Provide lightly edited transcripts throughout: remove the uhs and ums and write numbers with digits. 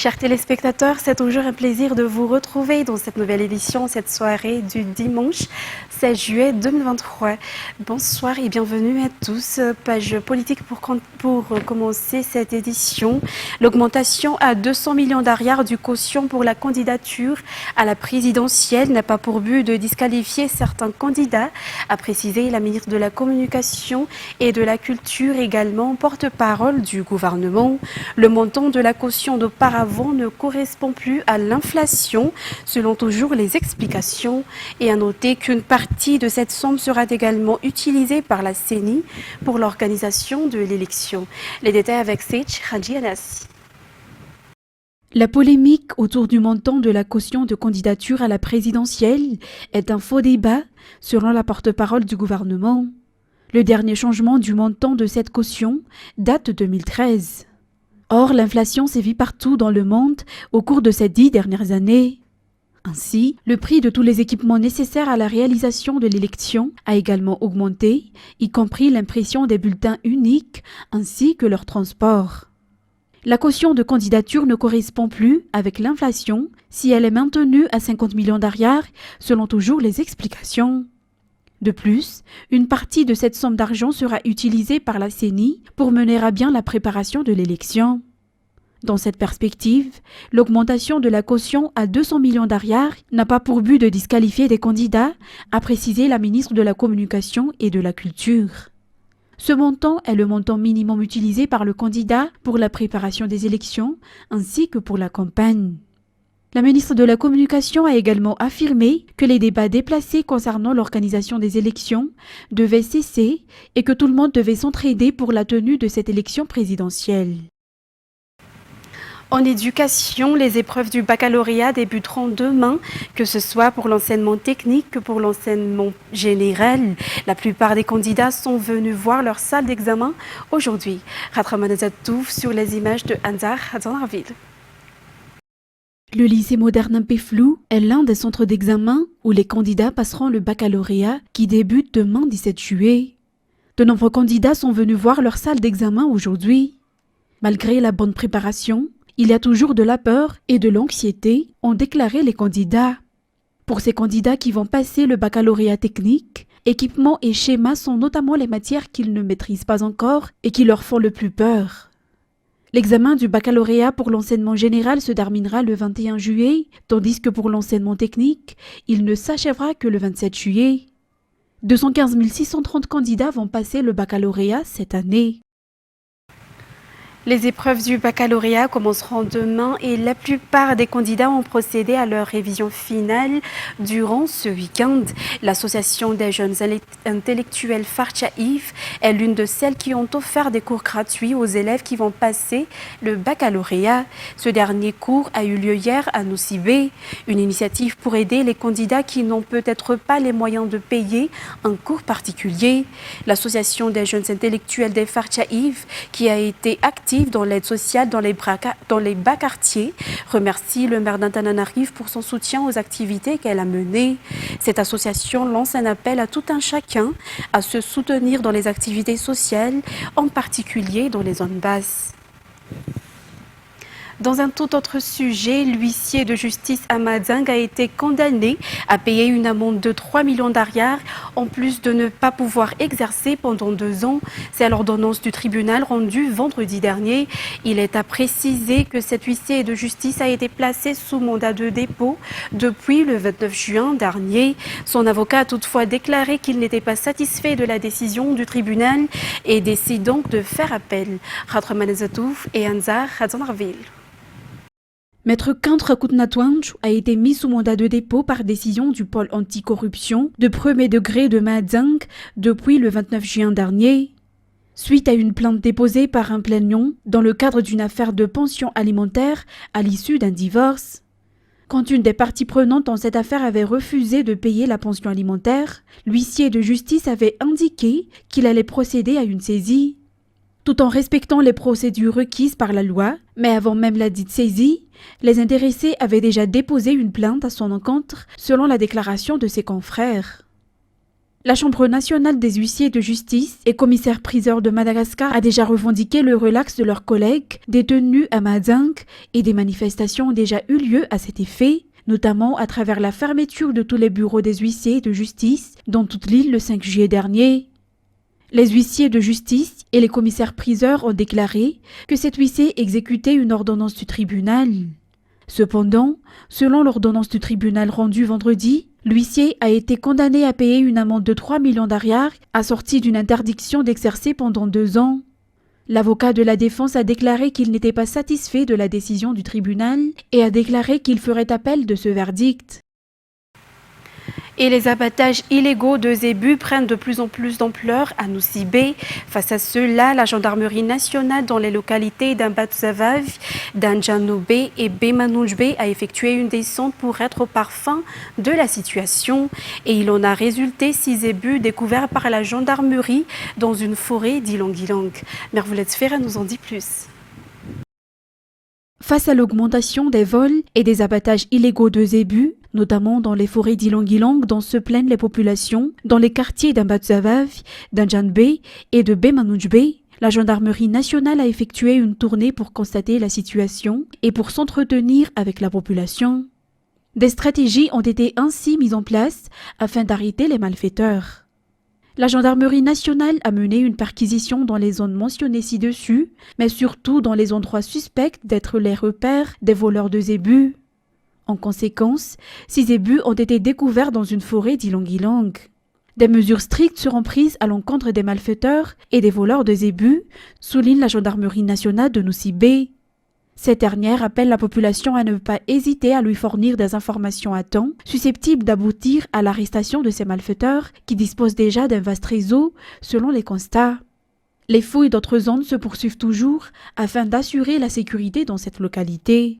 Chers téléspectateurs, c'est toujours un plaisir de vous retrouver dans cette nouvelle édition, cette soirée du dimanche 16 juillet 2023. Bonsoir et bienvenue à tous. Page politique pour commencer cette édition. L'augmentation à 200 millions d'ariars du quotient pour la candidature à la présidentielle n'a pas pour but de disqualifier certains candidats, a précisé la ministre de la Communication et de la Culture, également porte-parole du gouvernement. Le montant de la caution d'auparavant ne correspond plus à l'inflation, selon toujours les explications. Et à noter qu'une partie de cette somme sera également utilisée par la CENI pour l'organisation de l'élection. Les détails avec Seych Hadji Anassi. La polémique autour du montant de la caution de candidature à la présidentielle est un faux débat, selon la porte-parole du gouvernement. Le dernier changement du montant de cette caution date de 2013. Or, l'inflation sévit partout dans le monde au cours de ces 10 dernières années. Ainsi, le prix de tous les équipements nécessaires à la réalisation de l'élection a également augmenté, y compris l'impression des bulletins uniques ainsi que leur transport. La caution de candidature ne correspond plus avec l'inflation si elle est maintenue à 50 millions d'ariars, selon toujours les explications. De plus, une partie de cette somme d'argent sera utilisée par la CENI pour mener à bien la préparation de l'élection. Dans cette perspective, l'augmentation de la caution à 200 millions d'ariars n'a pas pour but de disqualifier des candidats, a précisé la ministre de la Communication et de la Culture. Ce montant est le montant minimum utilisé par le candidat pour la préparation des élections ainsi que pour la campagne. La ministre de la Communication a également affirmé que les débats déplacés concernant l'organisation des élections devaient cesser et que tout le monde devait s'entraider pour la tenue de cette élection présidentielle. En éducation, les épreuves du baccalauréat débuteront demain, que ce soit pour l'enseignement technique que pour l'enseignement général. La plupart des candidats sont venus voir leur salle d'examen aujourd'hui. Ratraman Zatouf sur les images de Anzar Hadanarville. Le lycée moderne Péflou est l'un des centres d'examen où les candidats passeront le baccalauréat qui débute demain 17 juillet. De nombreux candidats sont venus voir leur salle d'examen aujourd'hui. Malgré la bonne préparation, il y a toujours de la peur et de l'anxiété, ont déclaré les candidats. Pour ces candidats qui vont passer le baccalauréat technique, équipements et schémas sont notamment les matières qu'ils ne maîtrisent pas encore et qui leur font le plus peur. L'examen du baccalauréat pour l'enseignement général se terminera le 21 juillet, tandis que pour l'enseignement technique, il ne s'achèvera que le 27 juillet. 215 630 candidats vont passer le baccalauréat cette année. Les épreuves du baccalauréat commenceront demain et la plupart des candidats ont procédé à leur révision finale durant ce week-end. L'association des jeunes intellectuels Farchaïf est l'une de celles qui ont offert des cours gratuits aux élèves qui vont passer le baccalauréat. Ce dernier cours a eu lieu hier à Nosibé, une initiative pour aider les candidats qui n'ont peut-être pas les moyens de payer un cours particulier. L'association des jeunes intellectuels des Farchaïf, qui a été active dans l'aide sociale dans les bas quartiers, remercie le maire d'Antananarivo pour son soutien aux activités qu'elle a menées. Cette association lance un appel à tout un chacun à se soutenir dans les activités sociales, en particulier dans les zones basses. Dans un tout autre sujet, l'huissier de justice Amading a été condamné à payer une amende de 3 millions d'ariars, en plus de ne pas pouvoir exercer pendant 2 ans. C'est à l'ordonnance du tribunal rendue vendredi dernier. Il est à préciser que cet huissier de justice a été placé sous mandat de dépôt depuis le 29 juin dernier. Son avocat a toutefois déclaré qu'il n'était pas satisfait de la décision du tribunal et décide donc de faire appel. Ratraman Zatouf et Anzar Hadanarville. Maître Kantra Koutnatouanj a été mis sous mandat de dépôt par décision du pôle anticorruption de premier degré de Mahadzang depuis le 29 juin dernier. Suite à une plainte déposée par un plaignant dans le cadre d'une affaire de pension alimentaire à l'issue d'un divorce. Quand une des parties prenantes dans cette affaire avait refusé de payer la pension alimentaire, l'huissier de justice avait indiqué qu'il allait procéder à une saisie. Tout en respectant les procédures requises par la loi, mais avant même la dite saisie, les intéressés avaient déjà déposé une plainte à son encontre selon la déclaration de ses confrères. La Chambre nationale des huissiers de justice et commissaires-priseurs de Madagascar a déjà revendiqué le relax de leurs collègues détenus à Madingue et des manifestations ont déjà eu lieu à cet effet, notamment à travers la fermeture de tous les bureaux des huissiers de justice dans toute l'île le 5 juillet dernier. Les huissiers de justice et les commissaires-priseurs ont déclaré que cet huissier exécutait une ordonnance du tribunal. Cependant, selon l'ordonnance du tribunal rendue vendredi, l'huissier a été condamné à payer une amende de 3 millions d'ariars assortie d'une interdiction d'exercer pendant 2 ans. L'avocat de la défense a déclaré qu'il n'était pas satisfait de la décision du tribunal et a déclaré qu'il ferait appel de ce verdict. Et les abattages illégaux de zébus prennent de plus en plus d'ampleur à Nosy-Be. Face à cela, la gendarmerie nationale dans les localités d'Ambatsavav, d'Anjanobe et Bemanouchbe a effectué une descente pour être au parfum de la situation. Et il en a résulté 6 zébus découverts par la gendarmerie dans une forêt d'Ilang-Ilang. Mervoulette Ferra nous en dit plus. Face à l'augmentation des vols et des abattages illégaux de zébus, notamment dans les forêts d'Ilang-Ilang dont se plaignent les populations, dans les quartiers d'Ambatsavav, d'Anjanbe et de Bemanouchbe, la gendarmerie nationale a effectué une tournée pour constater la situation et pour s'entretenir avec la population. Des stratégies ont été ainsi mises en place afin d'arrêter les malfaiteurs. La gendarmerie nationale a mené une perquisition dans les zones mentionnées ci-dessus, mais surtout dans les endroits suspects d'être les repères des voleurs de zébus. En conséquence, 6 zébus ont été découverts dans une forêt d'Ilang-Ilang. Des mesures strictes seront prises à l'encontre des malfaiteurs et des voleurs de zébus, souligne la gendarmerie nationale de Nosy-Be. Cette dernière appelle la population à ne pas hésiter à lui fournir des informations à temps, susceptibles d'aboutir à l'arrestation de ces malfaiteurs qui disposent déjà d'un vaste réseau, selon les constats. Les fouilles d'autres zones se poursuivent toujours afin d'assurer la sécurité dans cette localité.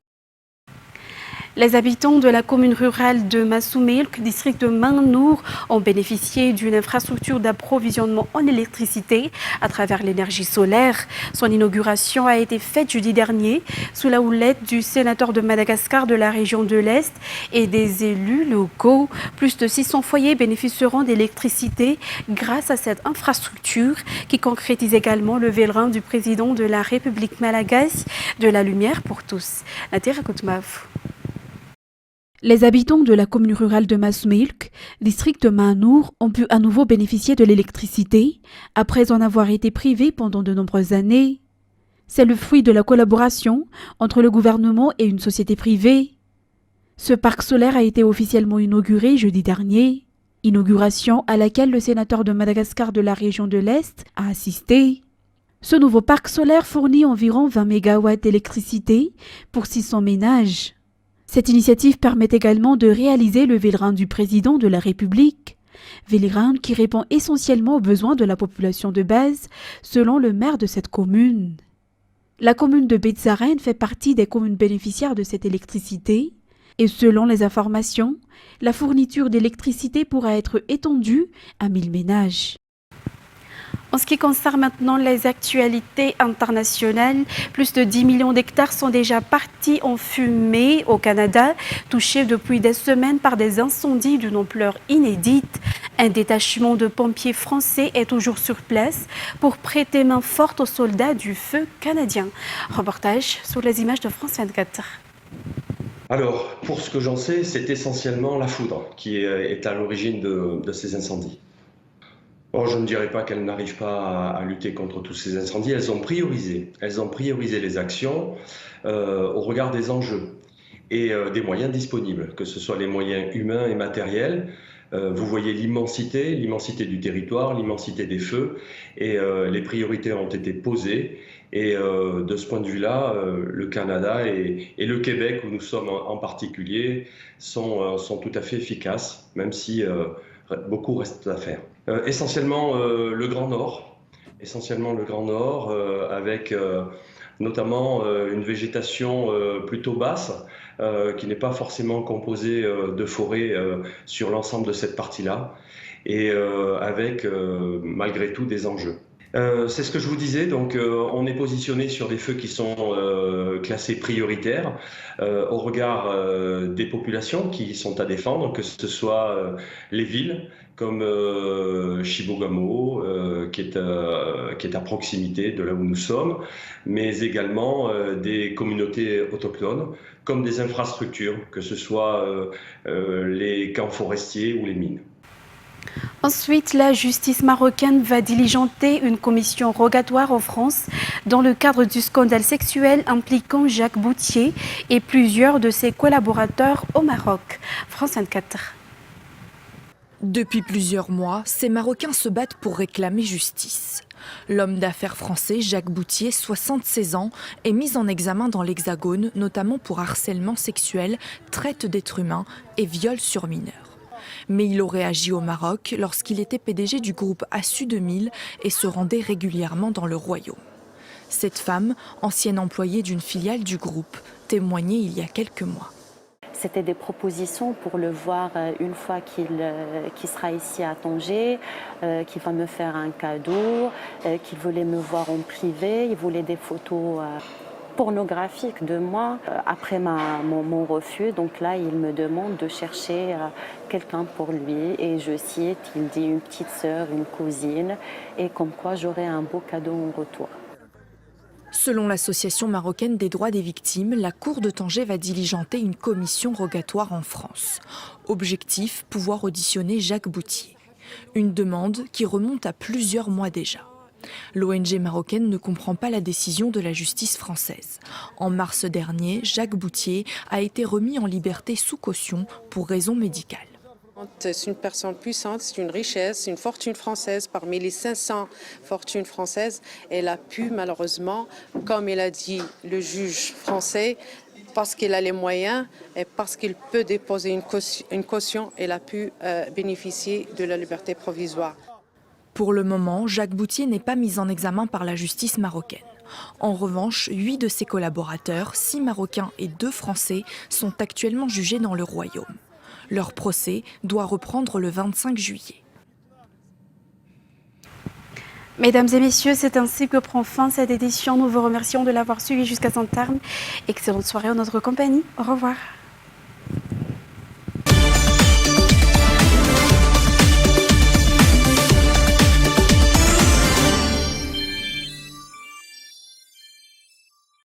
Les habitants de la commune rurale de Massoumilk, district de Mannour, ont bénéficié d'une infrastructure d'approvisionnement en électricité à travers l'énergie solaire. Son inauguration a été faite jeudi dernier sous la houlette du sénateur de Madagascar de la région de l'Est et des élus locaux. Plus de 600 foyers bénéficieront d'électricité grâce à cette infrastructure qui concrétise également le vélin du président de la République malagasy de la lumière pour tous. Natira Koutmav. Les habitants de la commune rurale de Massoumilk, district de Mannour, ont pu à nouveau bénéficier de l'électricité après en avoir été privés pendant de nombreuses années. C'est le fruit de la collaboration entre le gouvernement et une société privée. Ce parc solaire a été officiellement inauguré jeudi dernier, inauguration à laquelle le sénateur de Madagascar de la région de l'Est a assisté. Ce nouveau parc solaire fournit environ 20 MW d'électricité pour 600 ménages. Cette initiative permet également de réaliser le vélin du président de la République, vélin qui répond essentiellement aux besoins de la population de base, selon le maire de cette commune. La commune de Betzaren fait partie des communes bénéficiaires de cette électricité et selon les informations, la fourniture d'électricité pourra être étendue à 1000 ménages. En ce qui concerne maintenant les actualités internationales, plus de 10 millions d'hectares sont déjà partis en fumée au Canada, touchés depuis des semaines par des incendies d'une ampleur inédite. Un détachement de pompiers français est toujours sur place pour prêter main forte aux soldats du feu canadien. Reportage sur les images de France 24. Alors, pour ce que j'en sais, c'est essentiellement la foudre qui est à l'origine de ces incendies. Bon, je ne dirais pas qu'elles n'arrivent pas à lutter contre tous ces incendies. Elles ont priorisé les actions au regard des enjeux et des moyens disponibles, que ce soit les moyens humains et matériels. Vous voyez l'immensité du territoire, l'immensité des feux, et les priorités ont été posées. Et de ce point de vue-là, le Canada et le Québec, où nous sommes en particulier, sont tout à fait efficaces, même si beaucoup reste à faire. Essentiellement le Grand Nord, avec notamment une végétation plutôt basse, qui n'est pas forcément composée de forêts sur l'ensemble de cette partie-là, et avec malgré tout des enjeux. C'est ce que je vous disais, donc on est positionné sur des feux qui sont classés prioritaires au regard des populations qui sont à défendre, que ce soit les villes comme Chibougamau, qui est à proximité de là où nous sommes, mais également des communautés autochtones, comme des infrastructures, que ce soit les camps forestiers ou les mines. Ensuite, la justice marocaine va diligenter une commission rogatoire en France dans le cadre du scandale sexuel impliquant Jacques Boutier et plusieurs de ses collaborateurs au Maroc. France 24. Depuis plusieurs mois, ces Marocains se battent pour réclamer justice. L'homme d'affaires français Jacques Boutier, 76 ans, est mis en examen dans l'Hexagone, notamment pour harcèlement sexuel, traite d'êtres humains et viol sur mineurs. Mais il aurait agi au Maroc lorsqu'il était PDG du groupe Assu 2000 et se rendait régulièrement dans le royaume. Cette femme, ancienne employée d'une filiale du groupe, témoignait il y a quelques mois. C'était des propositions pour le voir une fois qu'il sera ici à Tanger, qu'il va me faire un cadeau, qu'il voulait me voir en privé, il voulait des photos pornographiques de moi. Après mon refus, donc là, il me demande de chercher quelqu'un pour lui. Et je cite, il dit une petite sœur, une cousine, et comme quoi j'aurai un beau cadeau en retour. Selon l'Association marocaine des droits des victimes, la Cour de Tanger va diligenter une commission rogatoire en France. Objectif, pouvoir auditionner Jacques Boutier. Une demande qui remonte à plusieurs mois déjà. L'ONG marocaine ne comprend pas la décision de la justice française. En mars dernier, Jacques Boutier a été remis en liberté sous caution pour raison médicale. C'est une personne puissante, c'est une richesse, une fortune française. Parmi les 500 fortunes françaises, elle a pu malheureusement, comme il a dit le juge français, parce qu'il a les moyens et parce qu'il peut déposer une caution, elle a pu bénéficier de la liberté provisoire. Pour le moment, Jacques Boutier n'est pas mis en examen par la justice marocaine. En revanche, 8 de ses collaborateurs, 6 Marocains et 2 Français, sont actuellement jugés dans le royaume. Leur procès doit reprendre le 25 juillet. Mesdames et messieurs, c'est ainsi que prend fin cette édition. Nous vous remercions de l'avoir suivi jusqu'à son terme. Excellente soirée en notre compagnie. Au revoir.